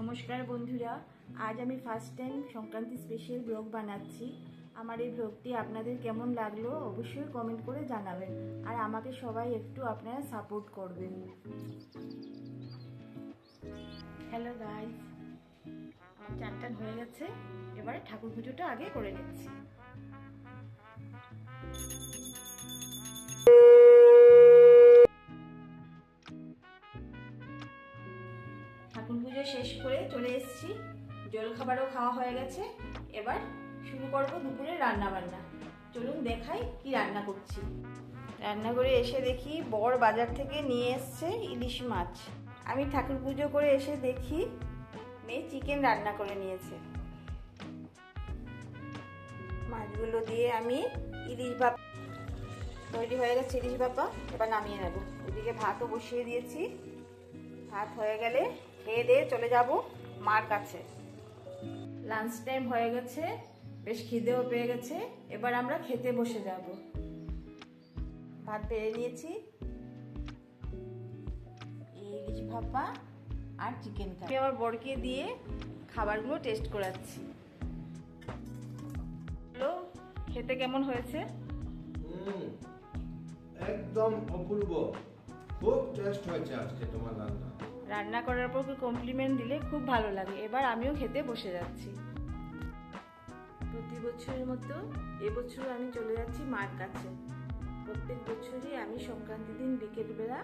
নমস্কার বন্ধুরা, আজ আমি first time Sankranti special blog বানাচ্ছি। আমার এই ব্লগটি আপনাদের কেমন লাগলো অবশ্যই কমেন্ট করে জানাবেন, আর আমাকে সবাই একটু আপনারা সাপোর্ট করবেন। হ্যালো গাইস, আমার চান টান হয়ে গেছে, এবারে ঠাকুর পুজোটা আগে করে নিচ্ছি। ঠাকুর পুজো শেষ করে চলে এসেছি, জলখাবারও খাওয়া হয়ে গেছে। এবার শুরু করবো দুপুরে রান্না বান্না। চলুন দেখাই কি রান্না করছি। রান্না করে এসে দেখি বর বাজার থেকে নিয়ে এসছে ইলিশ মাছ। আমি ঠাকুর পুজো করে এসে দেখি মেয়ে চিকেন রান্না করে নিয়েছে। মাছগুলো দিয়ে আমি ইলিশ ভাপা তৈরি হয়ে গেছে। ইলিশ ভাপা এবার নামিয়ে নেব। ওইদিকে ভাতও বসিয়ে দিয়েছি। ভাত হয়ে গেলে খেয়ে দিয়ে চলে যাব মার কাছে। লাঞ্চ টাইম হয়ে গেছে, বেশ খিদেও পেয়ে গেছে। এবার আমরা খেতে বসে যাব। ভাত বেড়ে নিয়েছি, ইলিশ ভাপা আর চিকেন কারি। আমি আমার বরকে দিয়ে খাবারগুলো টেস্ট করাচ্ছি। খেতে কেমন হয়েছে? একদম অপূর্ব, খুব টেস্ট হয়েছে আজকে তোমার রান্না। রান্না করার পর কমপ্লিমেন্ট দিলে খুব ভালো লাগে। এবার আমিও খেতে বসে যাচ্ছি। প্রতি বছরের মতো এবছর আমি চলে যাচ্ছি মার কাছে। প্রত্যেক বছরই আমি সংক্রান্তির দিন বিকেলবেলা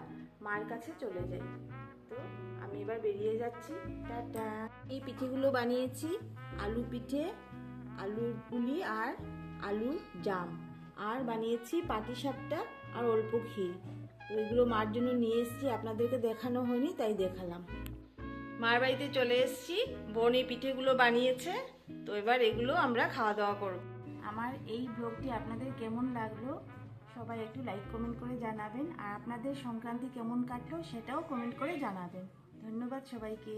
মার কাছে চলে যাই। তো আমি এবার বেরিয়ে যাচ্ছি। টাটা। এই পিঠেগুলো বানিয়েছি, আলু পিঠে, আলুর পুলি আর আলুর জাম, আর বানিয়েছি পাটিসাপটা আর অল্প ক্ষীর। তো এগুলো মার জন্য নিয়ে এসেছি, আপনাদেরকে দেখানো হয়নি তাই দেখালাম। মার বাড়িতে চলে এসেছি, বোন এই পিঠেগুলো বানিয়েছে। তো এবার এগুলো আমরা খাওয়া দাওয়া করব। আমার এই ব্লগটি আপনাদের কেমন লাগলো সবাই একটু লাইক কমেন্ট করে জানাবেন, আর আপনাদের সংক্রান্তি কেমন কাটলো সেটাও কমেন্ট করে জানাবেন। ধন্যবাদ সবাইকে।